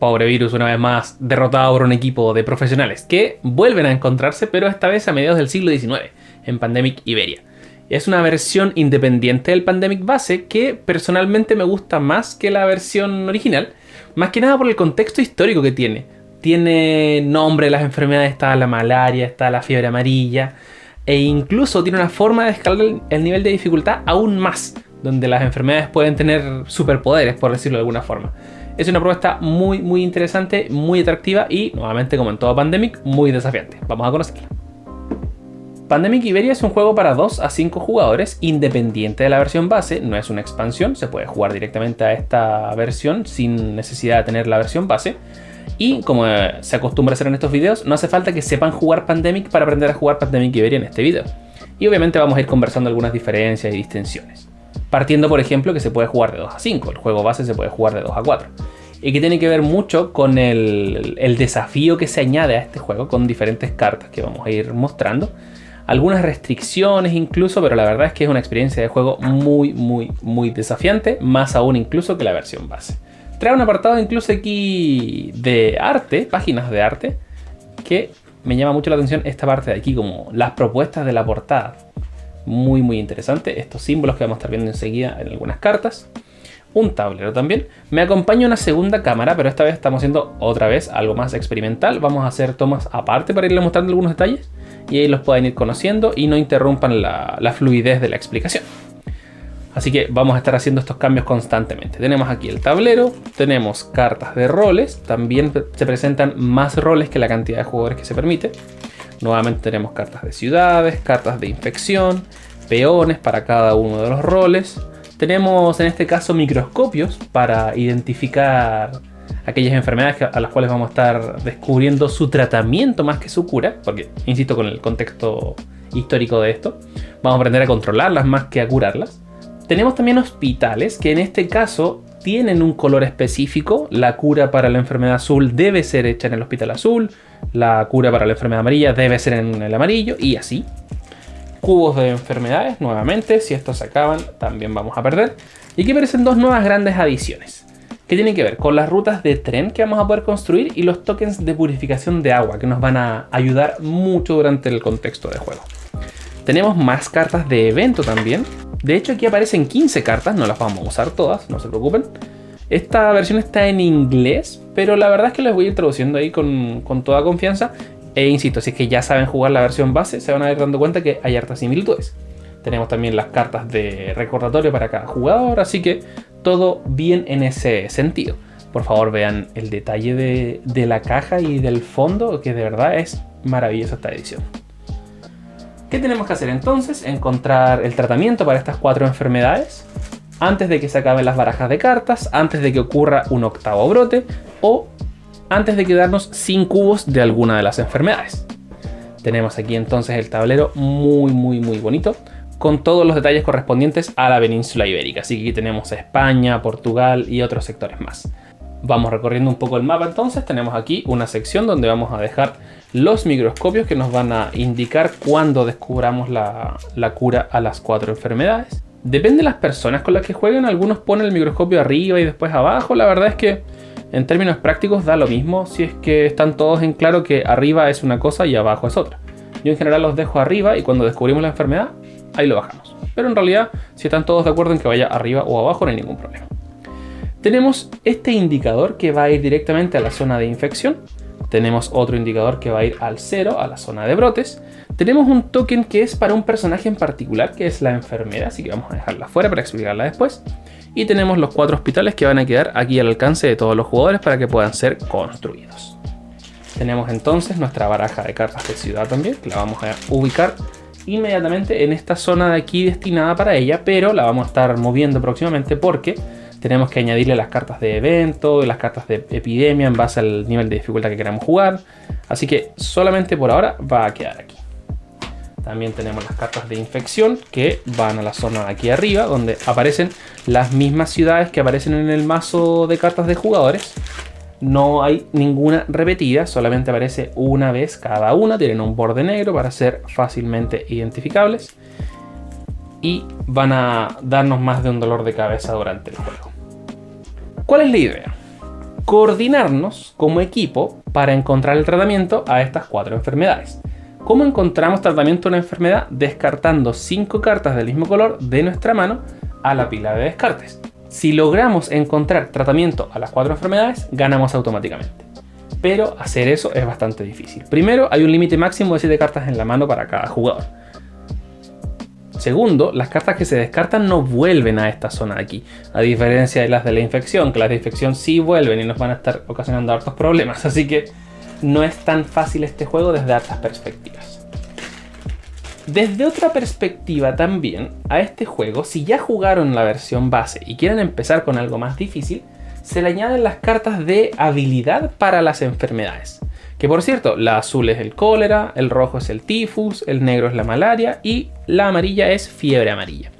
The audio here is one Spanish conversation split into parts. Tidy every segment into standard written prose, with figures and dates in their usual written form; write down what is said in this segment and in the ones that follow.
Pobre virus, una vez más derrotado por un equipo de profesionales que vuelven a encontrarse, pero esta vez a mediados del siglo XIX, en Pandemic Iberia. Es una versión independiente del Pandemic base que personalmente me gusta más que la versión original, más que nada por el contexto histórico que tiene. Tiene nombre de las enfermedades, está la malaria, está la fiebre amarilla, e incluso tiene una forma de escalar el nivel de dificultad aún más, donde las enfermedades pueden tener superpoderes, por decirlo de alguna forma. Es una propuesta muy interesante, muy atractiva y, nuevamente como en todo Pandemic, muy desafiante. Vamos a conocerla. Pandemic Iberia es un juego para 2 a 5 jugadores, independiente de la versión base, no es una expansión, se puede jugar directamente a esta versión sin necesidad de tener la versión base. Y como se acostumbra a hacer en estos videos, no hace falta que sepan jugar Pandemic para aprender a jugar Pandemic Iberia en este video. Y obviamente vamos a ir conversando algunas diferencias y distinciones. Partiendo, por ejemplo, que se puede jugar de 2 a 5, el juego base se puede jugar de 2 a 4. Y que tiene que ver mucho con el desafío que se añade a este juego con diferentes cartas que vamos a ir mostrando. Algunas restricciones incluso, pero la verdad es que es una experiencia de juego muy desafiante, más aún incluso que la versión base. Trae un apartado incluso aquí de arte, páginas de arte, que me llama mucho la atención esta parte de aquí, como las propuestas de la portada. Muy interesante, estos símbolos que vamos a estar viendo enseguida en algunas cartas. Un tablero también. Me acompaña una segunda cámara, pero esta vez estamos haciendo otra vez algo más experimental. Vamos a hacer tomas aparte para irles mostrando algunos detalles y ahí los pueden ir conociendo y no interrumpan la fluidez de la explicación. Así que vamos a estar haciendo estos cambios constantemente. Tenemos aquí el tablero, tenemos cartas de roles, también se presentan más roles que la cantidad de jugadores que se permite. Nuevamente tenemos cartas de ciudades, cartas de infección, peones para cada uno de los roles. Tenemos en este caso microscopios para identificar aquellas enfermedades a las cuales vamos a estar descubriendo su tratamiento más que su cura, porque insisto con el contexto histórico de esto, vamos a aprender a controlarlas más que a curarlas. Tenemos también hospitales que en este caso tienen un color específico. La cura para la enfermedad azul debe ser hecha en el hospital azul, la cura para la enfermedad amarilla debe ser en el amarillo y así. Cubos de enfermedades, nuevamente, si estos se acaban también vamos a perder. Y aquí aparecen dos nuevas grandes adiciones, que tienen que ver con las rutas de tren que vamos a poder construir y los tokens de purificación de agua, que nos van a ayudar mucho durante el contexto de juego. Tenemos más cartas de evento también. De hecho aquí aparecen 15 cartas, no las vamos a usar todas, no se preocupen. Esta versión está en inglés, pero la verdad es que les voy a ir traduciendo ahí con toda confianza. E insisto, si es que ya saben jugar la versión base, se van a ir dando cuenta que hay hartas similitudes. Tenemos también las cartas de recordatorio para cada jugador, así que todo bien en ese sentido. Por favor vean el detalle de la caja y del fondo, que de verdad es maravillosa esta edición. ¿Qué tenemos que hacer entonces? Encontrar el tratamiento para estas 4 enfermedades antes de que se acaben las barajas de cartas, antes de que ocurra un octavo brote o antes de quedarnos sin cubos de alguna de las enfermedades. Tenemos aquí entonces el tablero muy bonito, con todos los detalles correspondientes a la península ibérica. Así que aquí tenemos España, Portugal y otros sectores más. Vamos recorriendo un poco el mapa entonces. Tenemos aquí una sección donde vamos a dejar los microscopios que nos van a indicar cuándo descubramos la cura a las 4 enfermedades. Depende de las personas con las que jueguen, algunos ponen el microscopio arriba y después abajo. La verdad es que en términos prácticos da lo mismo si es que están todos en claro que arriba es una cosa y abajo es otra. Yo en general los dejo arriba y cuando descubrimos la enfermedad, ahí lo bajamos. Pero en realidad, si están todos de acuerdo en que vaya arriba o abajo, no hay ningún problema. Tenemos este indicador que va a ir directamente a la zona de infección. Tenemos otro indicador que va a ir al 0, a la zona de brotes. Tenemos un token que es para un personaje en particular, que es la enfermera, así que vamos a dejarla fuera para explicarla después. Y tenemos los 4 hospitales que van a quedar aquí al alcance de todos los jugadores para que puedan ser construidos. Tenemos entonces nuestra baraja de cartas de ciudad también, que la vamos a ubicar inmediatamente en esta zona de aquí destinada para ella, pero la vamos a estar moviendo próximamente porque tenemos que añadirle las cartas de evento y las cartas de epidemia en base al nivel de dificultad que queramos jugar. Así que solamente por ahora va a quedar aquí. También tenemos las cartas de infección que van a la zona de aquí arriba, donde aparecen las mismas ciudades que aparecen en el mazo de cartas de jugadores. No hay ninguna repetida, solamente aparece una vez cada una. Tienen un borde negro para ser fácilmente identificables. Y van a darnos más de un dolor de cabeza durante el juego. ¿Cuál es la idea? coordinarnos como equipo para encontrar el tratamiento a estas 4 enfermedades. ¿Cómo encontramos tratamiento a una enfermedad? Descartando 5 cartas del mismo color de nuestra mano a la pila de descartes. Si logramos encontrar tratamiento a las 4 enfermedades, ganamos automáticamente. Pero hacer eso es bastante difícil. Primero, hay un límite máximo de 7 cartas en la mano para cada jugador. Segundo, las cartas que se descartan no vuelven a esta zona de aquí, a diferencia de las de la infección, que las de infección sí vuelven y nos van a estar ocasionando hartos problemas, así que no es tan fácil este juego desde hartas perspectivas. Desde otra perspectiva también, a este juego, si ya jugaron la versión base y quieren empezar con algo más difícil, se le añaden las cartas de habilidad para las enfermedades. Que por cierto, la azul es el cólera, el rojo es el tifus, el negro es la malaria y la amarilla es fiebre amarilla.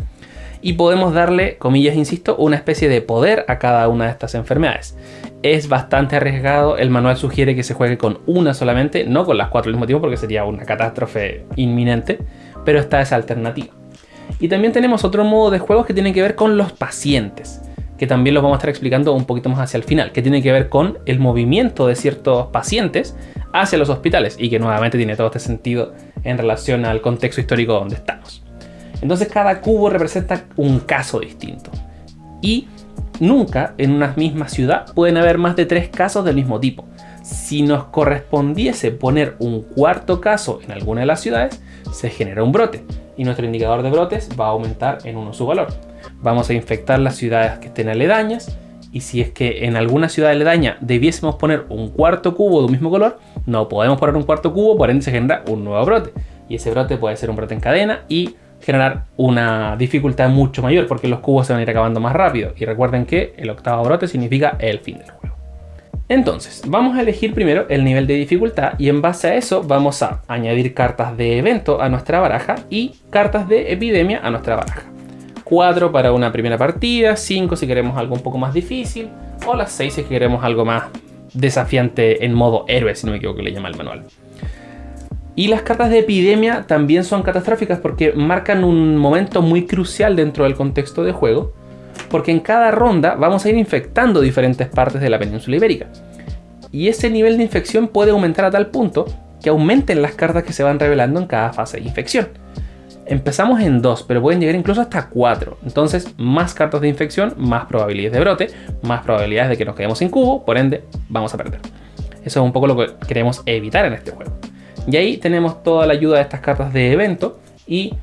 Y podemos darle, comillas insisto, una especie de poder a cada una de estas enfermedades. Es bastante arriesgado, el manual sugiere que se juegue con una solamente, no con las 4 al mismo tiempo porque sería una catástrofe inminente, pero está esa alternativa. Y también tenemos otro modo de juegos que tiene que ver con los pacientes, que también los vamos a estar explicando un poquito más hacia el final, que tiene que ver con el movimiento de ciertos pacientes hacia los hospitales y que nuevamente tiene todo este sentido en relación al contexto histórico donde estamos. Entonces cada cubo representa un caso distinto y nunca en una misma ciudad pueden haber más de 3 casos del mismo tipo. Si nos correspondiese poner un cuarto caso en alguna de las ciudades, se genera un brote y nuestro indicador de brotes va a aumentar en 1 su valor. Vamos a infectar las ciudades que estén aledañas y si es que en alguna ciudad aledaña debiésemos poner un cuarto cubo de un mismo color, no podemos poner un cuarto cubo, por ende se genera un nuevo brote. Y ese brote puede ser un brote en cadena y generar una dificultad mucho mayor porque los cubos se van a ir acabando más rápido. Y recuerden que el 8º brote significa el fin del juego. Entonces, vamos a elegir primero el nivel de dificultad y en base a eso vamos a añadir cartas de evento a nuestra baraja y cartas de epidemia a nuestra baraja. 4 para una primera partida, 5 si queremos algo un poco más difícil, o las 6 si queremos algo más desafiante en modo héroe, si no me equivoco que le llama el manual. Y las cartas de epidemia también son catastróficas porque marcan un momento muy crucial dentro del contexto de juego, porque en cada ronda vamos a ir infectando diferentes partes de la península ibérica. Y ese nivel de infección puede aumentar a tal punto que aumenten las cartas que se van revelando en cada fase de infección. Empezamos en 2, pero pueden llegar incluso hasta 4. Entonces, más cartas de infección, más probabilidades de brote, más probabilidades de que nos quedemos sin cubo, por ende, vamos a perder. Eso es un poco lo que queremos evitar en este juego. Y ahí tenemos toda la ayuda de estas cartas de evento y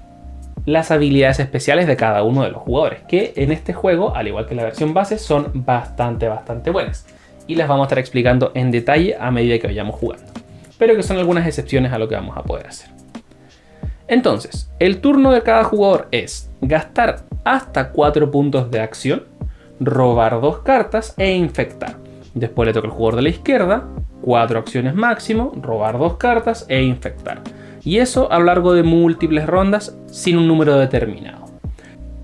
las habilidades especiales de cada uno de los jugadores, que en este juego, al igual que en la versión base, son bastante buenas. Y las vamos a estar explicando en detalle a medida que vayamos jugando. Pero que son algunas excepciones a lo que vamos a poder hacer. Entonces, el turno de cada jugador es gastar hasta 4 puntos de acción, robar 2 cartas e infectar. Después le toca al jugador de la izquierda, 4 acciones máximo, robar 2 cartas e infectar. Y eso a lo largo de múltiples rondas sin un número determinado.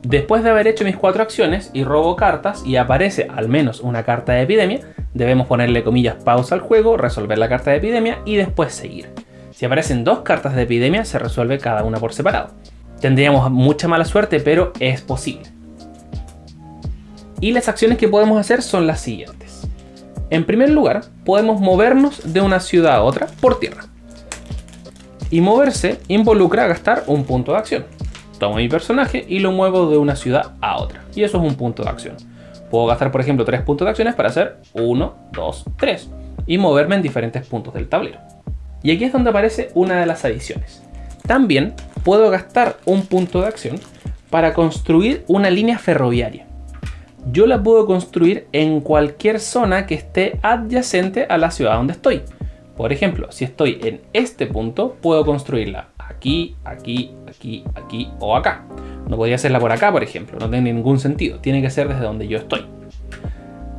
Después de haber hecho mis 4 acciones y robo cartas y aparece al menos una carta de epidemia, debemos ponerle comillas pausa al juego, resolver la carta de epidemia y después seguir. Si aparecen 2 cartas de epidemia, se resuelve cada una por separado. Tendríamos mucha mala suerte, pero es posible. Y las acciones que podemos hacer son las siguientes. En primer lugar, podemos movernos de una ciudad a otra por tierra. Y moverse involucra gastar un punto de acción. Tomo mi personaje y lo muevo de una ciudad a otra. Y eso es un punto de acción. Puedo gastar, por ejemplo, 3 puntos de acciones para hacer 1, 2, 3. Y moverme en diferentes puntos del tablero. Y aquí es donde aparece una de las adiciones. También puedo gastar un punto de acción para construir una línea ferroviaria. Yo la puedo construir en cualquier zona que esté adyacente a la ciudad donde estoy. Por ejemplo, si estoy en este punto, puedo construirla aquí, aquí, aquí, aquí o acá. No podría hacerla por acá, por ejemplo. No tiene ningún sentido. Tiene que ser desde donde yo estoy.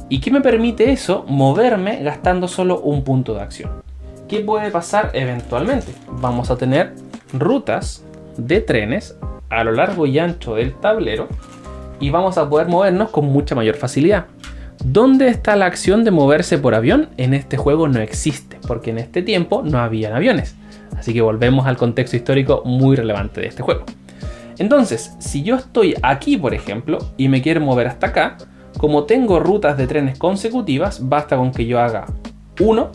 ¿Y qué me permite eso? Moverme gastando solo un punto de acción. ¿Qué puede pasar eventualmente? Vamos a tener rutas de trenes a lo largo y ancho del tablero y vamos a poder movernos con mucha mayor facilidad. ¿Dónde está la acción de moverse por avión? En este juego no existe, porque en este tiempo no habían aviones. Así que volvemos al contexto histórico muy relevante de este juego. Entonces, si yo estoy aquí, por ejemplo, y me quiero mover hasta acá, Como tengo rutas de trenes consecutivas, basta con que yo haga 1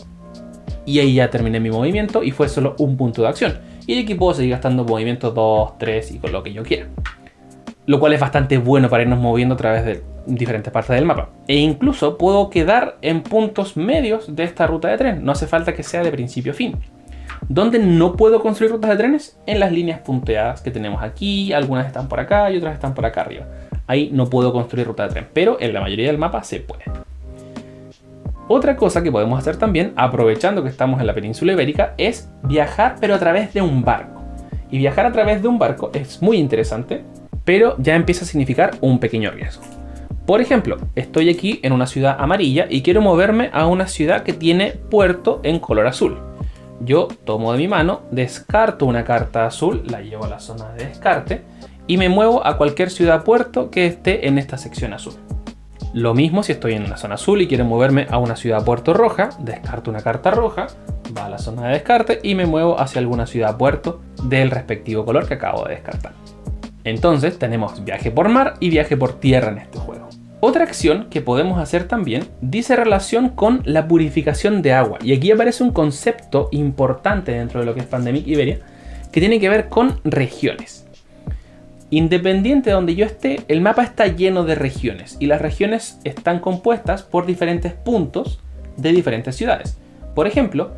y ahí ya terminé mi movimiento y fue solo un punto de acción. Y aquí puedo seguir gastando movimientos 2, 3 y con lo que yo quiera. Lo cual es bastante bueno para irnos moviendo a través de diferentes partes del mapa. E incluso puedo quedar en puntos medios de esta ruta de tren. No hace falta que sea de principio a fin. ¿Dónde no puedo construir rutas de trenes? En las líneas punteadas que tenemos aquí. Algunas están por acá y otras están por acá arriba. Ahí no puedo construir ruta de tren, pero en la mayoría del mapa se puede. Otra cosa que podemos hacer también, aprovechando que estamos en la península ibérica, es viajar pero a través de un barco. Y viajar a través de un barco es muy interesante, pero ya empieza a significar un pequeño riesgo. Por ejemplo, estoy aquí en una ciudad amarilla y quiero moverme a una ciudad que tiene puerto en color azul. Yo tomo de mi mano, descarto una carta azul, la llevo a la zona de descarte y me muevo a cualquier ciudad-puerto que esté en esta sección azul. Lo mismo si estoy en una zona azul y quiero moverme a una ciudad-puerto roja, descarto una carta roja, va a la zona de descarte y me muevo hacia alguna ciudad-puerto del respectivo color que acabo de descartar. Entonces tenemos viaje por mar y viaje por tierra en este juego. Otra acción que podemos hacer también dice relación con la purificación de agua. Y aquí aparece un concepto importante dentro de lo que es Pandemic Iberia, que tiene que ver con regiones. Independiente de donde yo esté, el mapa está lleno de regiones. Y las regiones están compuestas por diferentes puntos de diferentes ciudades. Por ejemplo,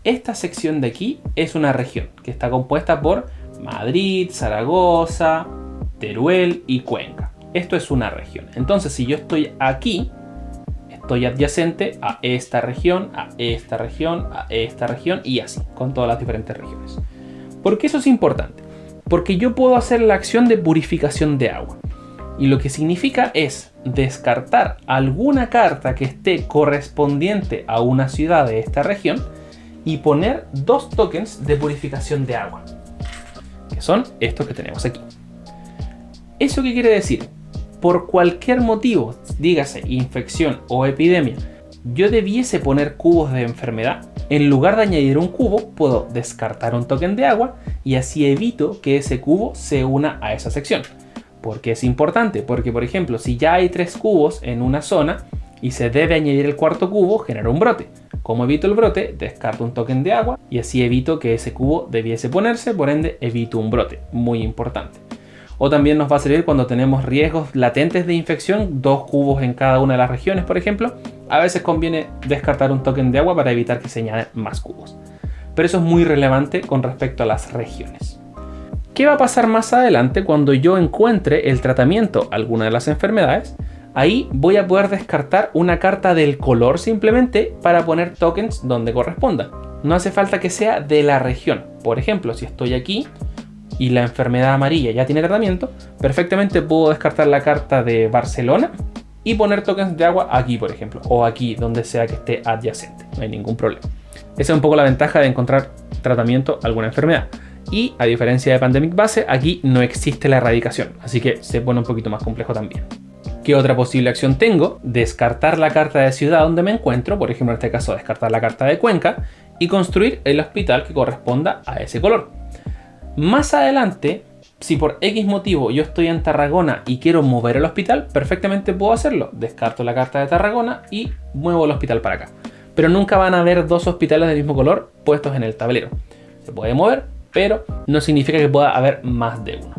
esta sección de aquí es una región que está compuesta por Madrid, Zaragoza, Teruel y Cuenca. Esto es una región. Entonces, si yo estoy aquí, estoy adyacente a esta región, a esta región, a esta región y así, con todas las diferentes regiones. ¿Por qué eso es importante? Porque yo puedo hacer la acción de purificación de agua. Y lo que significa es descartar alguna carta que esté correspondiente a una ciudad de esta región y poner 2 tokens de purificación de agua, que son estos que tenemos aquí. ¿Eso qué quiere decir? Por cualquier motivo, dígase infección o epidemia, yo debiese poner cubos de enfermedad, en lugar de añadir un cubo, puedo descartar un token de agua y así evito que ese cubo se una a esa sección. ¿Por qué es importante? Porque, por ejemplo, si ya hay 3 cubos en una zona y se debe añadir el 4º cubo, genera un brote. ¿Cómo evito el brote? Descarto un token de agua y así evito que ese cubo debiese ponerse, por ende evito un brote. Muy importante. O también nos va a servir cuando tenemos riesgos latentes de infección, 2 cubos en cada una de las regiones, por ejemplo. A veces conviene descartar un token de agua para evitar que se añaden más cubos. Pero eso es muy relevante con respecto a las regiones. ¿Qué va a pasar más adelante cuando yo encuentre el tratamiento a alguna de las enfermedades? Ahí voy a poder descartar una carta del color simplemente para poner tokens donde corresponda. No hace falta que sea de la región. Por ejemplo, si estoy aquí y la enfermedad amarilla ya tiene tratamiento, perfectamente puedo descartar la carta de Barcelona y poner tokens de agua aquí, por ejemplo, o aquí, donde sea que esté adyacente. No hay ningún problema. Esa es un poco la ventaja de encontrar tratamiento a alguna enfermedad. Y a diferencia de Pandemic Base, aquí no existe la erradicación, así que se pone un poquito más complejo también. ¿Qué otra posible acción tengo? Descartar la carta de ciudad donde me encuentro, por ejemplo en este caso descartar la carta de Cuenca, y construir el hospital que corresponda a ese color. Más adelante, si por X motivo yo estoy en Tarragona y quiero mover el hospital, perfectamente puedo hacerlo. Descarto la carta de Tarragona y muevo el hospital para acá. Pero nunca van a haber 2 hospitales del mismo color puestos en el tablero. Se puede mover, pero no significa que pueda haber más de uno.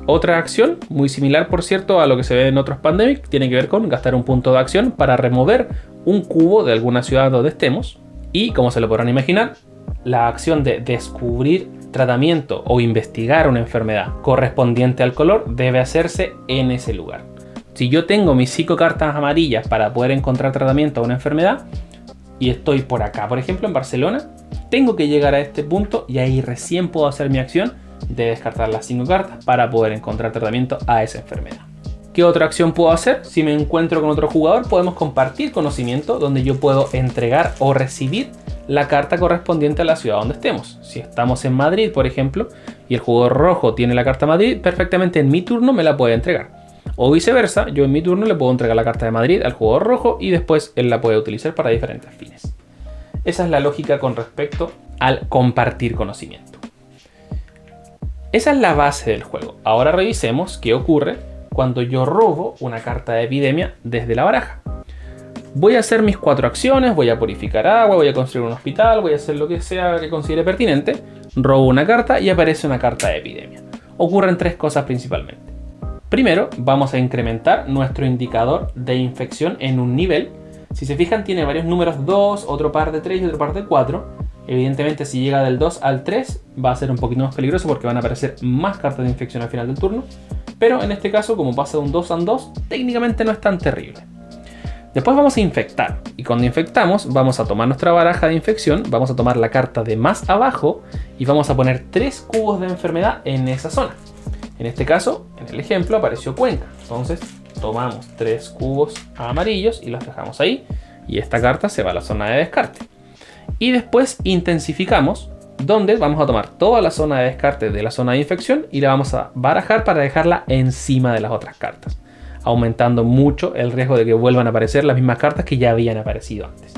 Otra acción, muy similar por cierto a lo que se ve en otros Pandemic, tiene que ver con gastar un punto de acción para remover un cubo de alguna ciudad donde estemos. Y como se lo podrán imaginar, la acción de descubrir tratamiento o investigar una enfermedad correspondiente al color debe hacerse en ese lugar. Si yo tengo mis 5 cartas amarillas para poder encontrar tratamiento a una enfermedad y estoy por acá, por ejemplo en Barcelona, tengo que llegar a este punto y ahí recién puedo hacer mi acción de descartar las 5 cartas para poder encontrar tratamiento a esa enfermedad. ¿Qué otra acción puedo hacer? Si me encuentro con otro jugador, podemos compartir conocimiento donde yo puedo entregar o recibir la carta correspondiente a la ciudad donde estemos. Si estamos en Madrid, por ejemplo, y el jugador rojo tiene la carta Madrid, perfectamente en mi turno me la puede entregar. O viceversa, yo en mi turno le puedo entregar la carta de Madrid al jugador rojo y después él la puede utilizar para diferentes fines. Esa es la lógica con respecto al compartir conocimiento. Esa es la base del juego. Ahora revisemos qué ocurre cuando yo robo una carta de epidemia desde la baraja. Voy a hacer mis 4 acciones, voy a purificar agua, voy a construir un hospital, voy a hacer lo que sea que considere pertinente. Robo una carta y aparece una carta de epidemia. Ocurren 3 cosas principalmente. Primero, vamos a incrementar nuestro indicador de infección en un nivel. Si se fijan, tiene varios números 2, otro par de 3 y otro par de 4. Evidentemente, si llega del 2 al 3, va a ser un poquito más peligroso porque van a aparecer más cartas de infección al final del turno. Pero en este caso, como pasa de un 2 a un 2, técnicamente no es tan terrible. Después vamos a infectar, y cuando infectamos vamos a tomar nuestra baraja de infección, vamos a tomar la carta de más abajo y vamos a poner 3 cubos de enfermedad en esa zona. En este caso, en el ejemplo, apareció Cuenca. Entonces tomamos 3 cubos amarillos y los dejamos ahí, y esta carta se va a la zona de descarte. Y después intensificamos, donde vamos a tomar toda la zona de descarte de la zona de infección y la vamos a barajar para dejarla encima de las otras cartas, aumentando mucho el riesgo de que vuelvan a aparecer las mismas cartas que ya habían aparecido antes.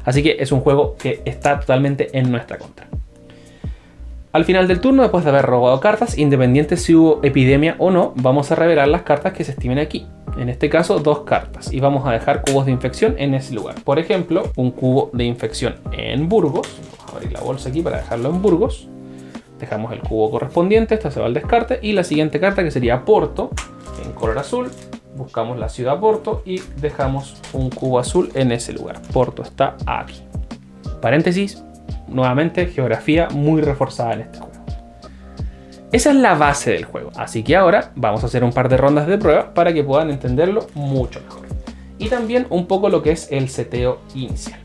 Así que es un juego que está totalmente en nuestra contra. Al final del turno, después de haber robado cartas, independiente si hubo epidemia o no, vamos a revelar las cartas que se estimen aquí. En este caso, 2 cartas, y vamos a dejar cubos de infección en ese lugar. Por ejemplo, un cubo de infección en Burgos. Vamos a abrir la bolsa aquí para dejarlo en Burgos. Dejamos el cubo correspondiente, esta se va al descarte, y la siguiente carta, que sería Porto, en color azul. Buscamos la ciudad Porto y dejamos un cubo azul en ese lugar. Porto está aquí. Paréntesis, nuevamente geografía muy reforzada en este juego. Esa es la base del juego. Así que ahora vamos a hacer un par de rondas de prueba para que puedan entenderlo mucho mejor. Y también un poco lo que es el seteo inicial.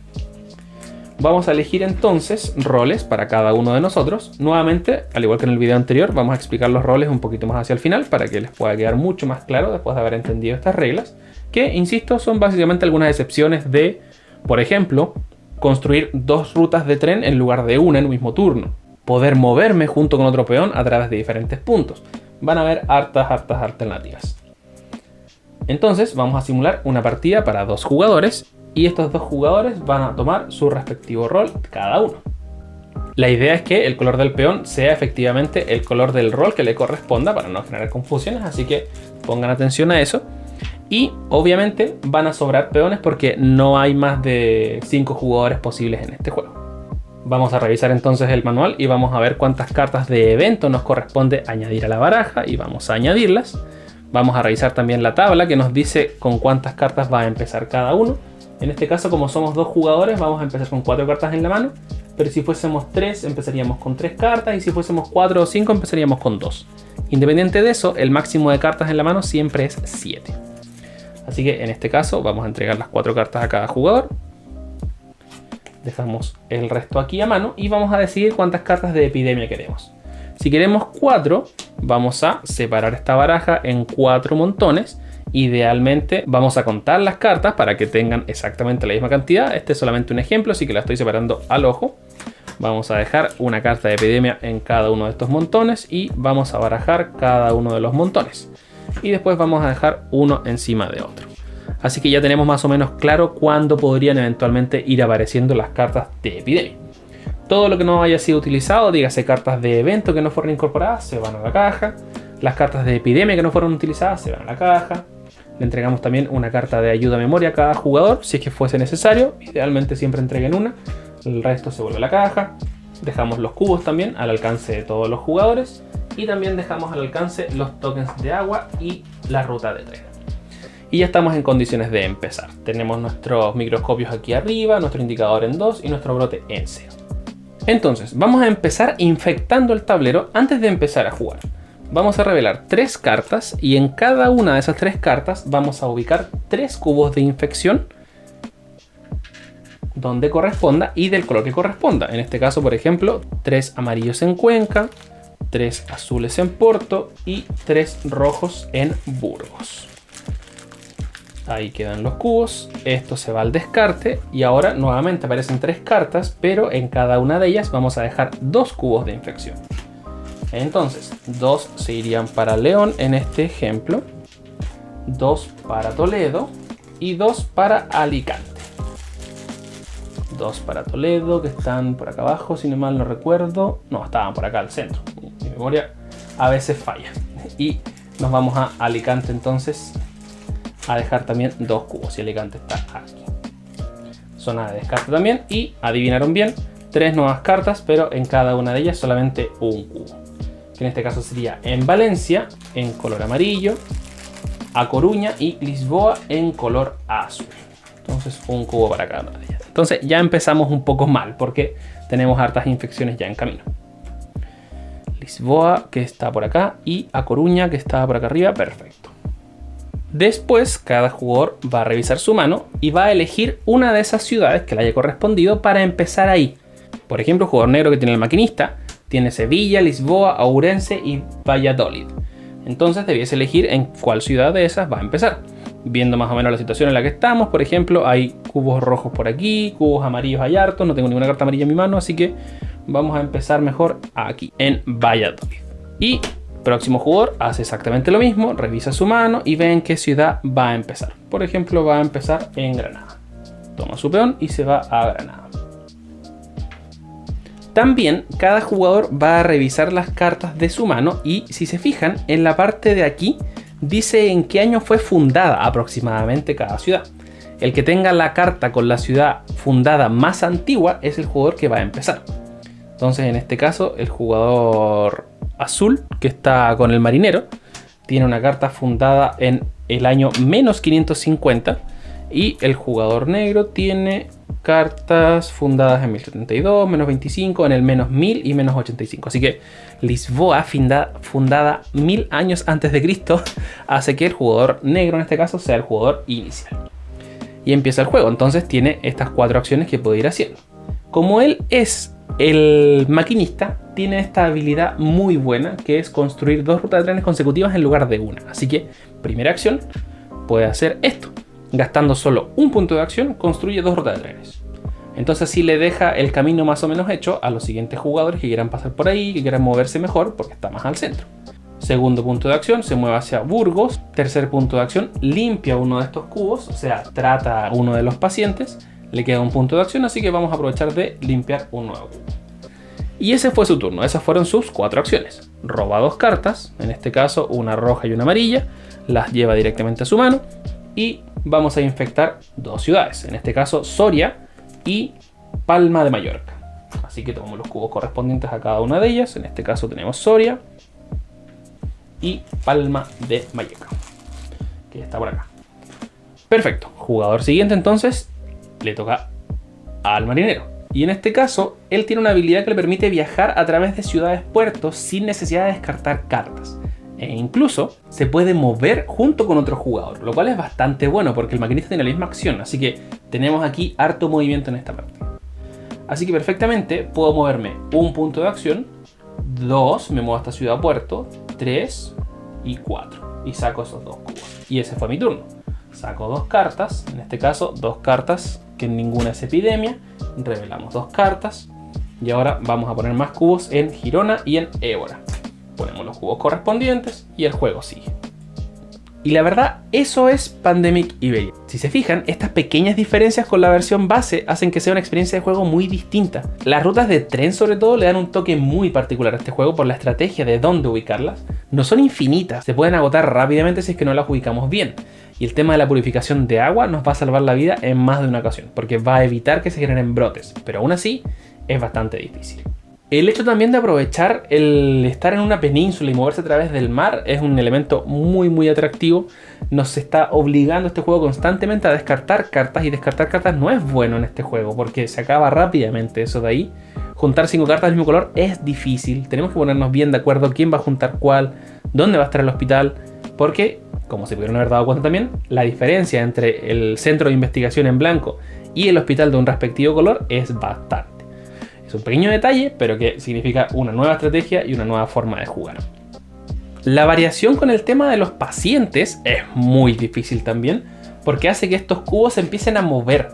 Vamos a elegir entonces roles para cada uno de nosotros. Nuevamente, al igual que en el video anterior, vamos a explicar los roles un poquito más hacia el final para que les pueda quedar mucho más claro después de haber entendido estas reglas. Que, insisto, son básicamente algunas excepciones de, por ejemplo, construir 2 rutas de tren en lugar de una en un mismo turno. Poder moverme junto con otro peón a través de diferentes puntos. Van a haber hartas alternativas. Entonces, vamos a simular una partida para 2 jugadores. Y estos 2 jugadores van a tomar su respectivo rol cada uno. La idea es que el color del peón sea efectivamente el color del rol que le corresponda para no generar confusiones, así que pongan atención a eso. Y obviamente van a sobrar peones porque no hay más de 5 jugadores posibles en este juego. Vamos a revisar entonces el manual y vamos a ver cuántas cartas de evento nos corresponde añadir a la baraja y vamos a añadirlas. Vamos a revisar también la tabla que nos dice con cuántas cartas va a empezar cada uno. En este caso, como somos 2 jugadores, vamos a empezar con 4 cartas en la mano. Pero si fuésemos 3, empezaríamos con 3 cartas. Y si fuésemos 4 o 5, empezaríamos con 2. Independiente de eso, el máximo de cartas en la mano siempre es 7. Así que en este caso, vamos a entregar las 4 cartas a cada jugador. Dejamos el resto aquí a mano. Y vamos a decidir cuántas cartas de epidemia queremos. Si queremos 4, vamos a separar esta baraja en 4 montones. Idealmente vamos a contar las cartas para que tengan exactamente la misma cantidad. Este es solamente un ejemplo, así que la estoy separando al ojo. Vamos a dejar una carta de epidemia en cada uno de estos montones y vamos a barajar cada uno de los montones. Y después vamos a dejar uno encima de otro. Así que ya tenemos más o menos claro cuándo podrían eventualmente ir apareciendo las cartas de epidemia. Todo lo que no haya sido utilizado, dígase cartas de evento que no fueron incorporadas, se van a la caja. Las cartas de epidemia que no fueron utilizadas se van a la caja. Le entregamos también una carta de ayuda a memoria a cada jugador, si es que fuese necesario. Idealmente siempre entreguen una. El resto se vuelve a la caja. Dejamos los cubos también al alcance de todos los jugadores. Y también dejamos al alcance los tokens de agua y la ruta de tren. Y ya estamos en condiciones de empezar. Tenemos nuestros microscopios aquí arriba, nuestro indicador en 2 y nuestro brote en 0. Entonces, vamos a empezar infectando el tablero antes de empezar a jugar. Vamos a revelar 3 cartas y en cada una de esas 3 cartas vamos a ubicar 3 cubos de infección donde corresponda y del color que corresponda. En este caso, por ejemplo, 3 amarillos en Cuenca, 3 azules en Porto y 3 rojos en Burgos. Ahí quedan los cubos, esto se va al descarte y ahora nuevamente aparecen 3 cartas, pero en cada una de ellas vamos a dejar 2 cubos de infección. Entonces, 2 se irían para León en este ejemplo, 2 para Toledo y 2 para Alicante. 2 para Toledo, que están por acá abajo, si no mal no recuerdo. No, estaban por acá al centro. Mi memoria a veces falla. Y nos vamos a Alicante entonces a dejar también 2 cubos. Y Alicante está aquí. Zona de descarte también. Y adivinaron bien, 3 nuevas cartas, pero en cada una de ellas solamente un cubo. Que en este caso sería en Valencia, en color amarillo, A Coruña y Lisboa en color azul. Entonces un cubo para cada una de ellas. Entonces ya empezamos un poco mal porque tenemos hartas infecciones ya en camino. Lisboa, que está por acá, y A Coruña, que está por acá arriba. Perfecto. Después cada jugador va a revisar su mano y va a elegir una de esas ciudades que le haya correspondido para empezar ahí. Por ejemplo, el jugador negro que tiene el maquinista tiene Sevilla, Lisboa, Ourense y Valladolid. Entonces debiese elegir en cuál ciudad de esas va a empezar. Viendo más o menos la situación en la que estamos, por ejemplo, hay cubos rojos por aquí, cubos amarillos hay hartos, no tengo ninguna carta amarilla en mi mano, así que vamos a empezar mejor aquí, en Valladolid. Y próximo jugador hace exactamente lo mismo, revisa su mano y ve en qué ciudad va a empezar. Por ejemplo, va a empezar en Granada. Toma su peón y se va a Granada. También cada jugador va a revisar las cartas de su mano y si se fijan en la parte de aquí dice en qué año fue fundada aproximadamente cada ciudad. El que tenga la carta con la ciudad fundada más antigua es el jugador que va a empezar. Entonces en este caso el jugador azul que está con el marinero tiene una carta fundada en el año menos 550 y el jugador negro tiene cartas fundadas en 1072, menos 25, en el menos 1000 y menos 85. Así que Lisboa, fundada 1000 años antes de Cristo, hace que el jugador negro en este caso sea el jugador inicial. Y empieza el juego, entonces tiene estas 4 acciones que puede ir haciendo. Como él es el maquinista, tiene esta habilidad muy buena que es construir 2 rutas de trenes consecutivas en lugar de una. Así que, primera acción, puede hacer esto. Gastando solo un punto de acción, construye 2 rutas de trenes. Entonces así le deja el camino más o menos hecho a los siguientes jugadores que quieran pasar por ahí, que quieran moverse mejor porque está más al centro. Segundo punto de acción, se mueve hacia Burgos. Tercer punto de acción, limpia uno de estos cubos, o sea, trata a uno de los pacientes. Le queda un punto de acción, así que vamos a aprovechar de limpiar un nuevo cubo. Y ese fue su turno, esas fueron sus 4 acciones. Roba 2 cartas, en este caso una roja y una amarilla, las lleva directamente a su mano. Y vamos a infectar 2 ciudades, en este caso Soria y Palma de Mallorca. Así que tomamos los cubos correspondientes a cada una de ellas. En este caso tenemos Soria y Palma de Mallorca, que está por acá. Perfecto, jugador siguiente entonces le toca al marinero. Y en este caso, él tiene una habilidad que le permite viajar a través de ciudades puertos sin necesidad de descartar cartas. E incluso se puede mover junto con otro jugador, lo cual es bastante bueno porque el maquinista tiene la misma acción, así que tenemos aquí harto movimiento en esta parte. Así que perfectamente puedo moverme un punto de acción, 2, me muevo hasta ciudad puerto, 3 y 4 y saco esos 2 cubos. Y ese fue mi turno. Saco 2 cartas, en este caso 2 cartas que ninguna es epidemia, revelamos 2 cartas y ahora vamos a poner más cubos en Girona y en Évora. Ponemos los cubos correspondientes y el juego sigue. Y la verdad, eso es Pandemic Iberia. Si se fijan, estas pequeñas diferencias con la versión base hacen que sea una experiencia de juego muy distinta. Las rutas de tren sobre todo le dan un toque muy particular a este juego por la estrategia de dónde ubicarlas. No son infinitas, se pueden agotar rápidamente si es que no las ubicamos bien. Y el tema de la purificación de agua nos va a salvar la vida en más de una ocasión, porque va a evitar que se generen brotes, pero aún así es bastante difícil. El hecho también de aprovechar el estar en una península y moverse a través del mar es un elemento muy atractivo. Nos está obligando este juego constantemente a descartar cartas y descartar cartas no es bueno en este juego porque se acaba rápidamente eso de ahí. Juntar 5 cartas del mismo color es difícil, tenemos que ponernos bien de acuerdo quién va a juntar cuál, dónde va a estar el hospital, porque, como se pudieron haber dado cuenta también, la diferencia entre el centro de investigación en blanco y el hospital de un respectivo color es bastante. Es un pequeño detalle, pero que significa una nueva estrategia y una nueva forma de jugar. La variación con el tema de los pacientes es muy difícil también, porque hace que estos cubos se empiecen a mover.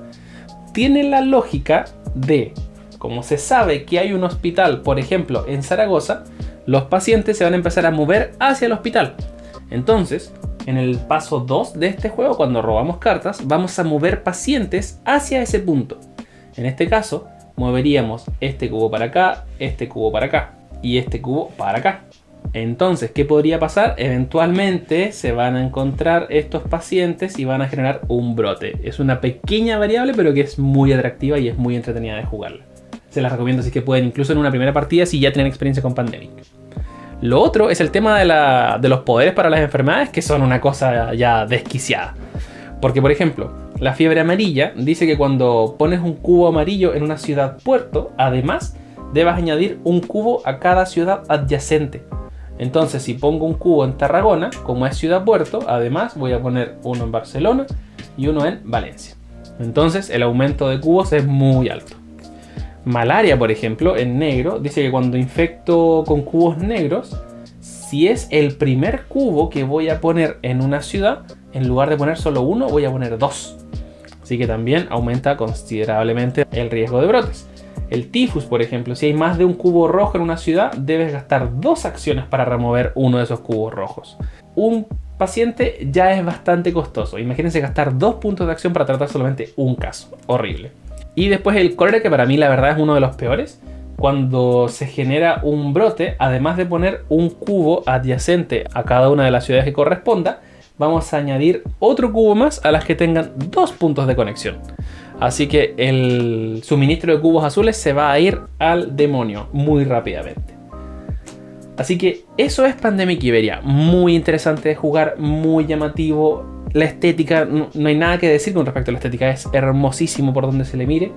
Tiene la lógica de, como se sabe que hay un hospital, por ejemplo, en Zaragoza, los pacientes se van a empezar a mover hacia el hospital. Entonces, en el paso 2 de este juego, cuando robamos cartas, vamos a mover pacientes hacia ese punto. En este caso, moveríamos este cubo para acá y este cubo para acá. Entonces, ¿qué podría pasar? Eventualmente se van a encontrar estos pacientes y van a generar un brote. Es una pequeña variable, pero que es muy atractiva y es muy entretenida de jugarla. Se las recomiendo si es que pueden, incluso en una primera partida, si ya tienen experiencia con Pandemic. Lo otro es el tema de los poderes para las enfermedades, que son una cosa ya desquiciada. Porque, por ejemplo, la fiebre amarilla dice que cuando pones un cubo amarillo en una ciudad puerto, además debas añadir un cubo a cada ciudad adyacente. Entonces, si pongo un cubo en Tarragona, como es ciudad puerto, además voy a poner uno en Barcelona y uno en Valencia. Entonces, el aumento de cubos es muy alto. Malaria, por ejemplo, en negro, dice que cuando infecto con cubos negros, si es el primer cubo que voy a poner en una ciudad, en lugar de poner solo uno, voy a poner dos. Así que también aumenta considerablemente el riesgo de brotes. El tifus, por ejemplo, si hay más de un cubo rojo en una ciudad, debes gastar 2 acciones para remover uno de esos cubos rojos. Un paciente ya es bastante costoso. Imagínense gastar 2 puntos de acción para tratar solamente un caso. Horrible. Y después el cólera, que para mí la verdad es uno de los peores. Cuando se genera un brote, además de poner un cubo adyacente a cada una de las ciudades que corresponda, vamos a añadir otro cubo más a las que tengan 2 puntos de conexión. Así que el suministro de cubos azules se va a ir al demonio muy rápidamente. Así que eso es Pandemic Iberia. Muy interesante de jugar, muy llamativo. La estética, no hay nada que decir con respecto a la estética. Es hermosísimo por donde se le mire.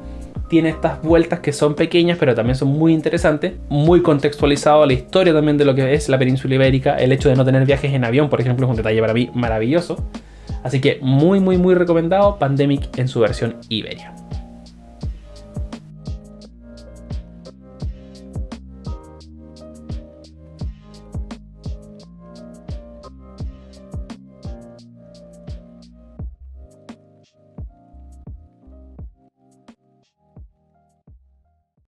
Tiene estas vueltas que son pequeñas, pero también son muy interesantes. Muy contextualizado a la historia también de lo que es la península ibérica. El hecho de no tener viajes en avión, por ejemplo, es un detalle para mí maravilloso. Así que muy recomendado Pandemic en su versión Iberia.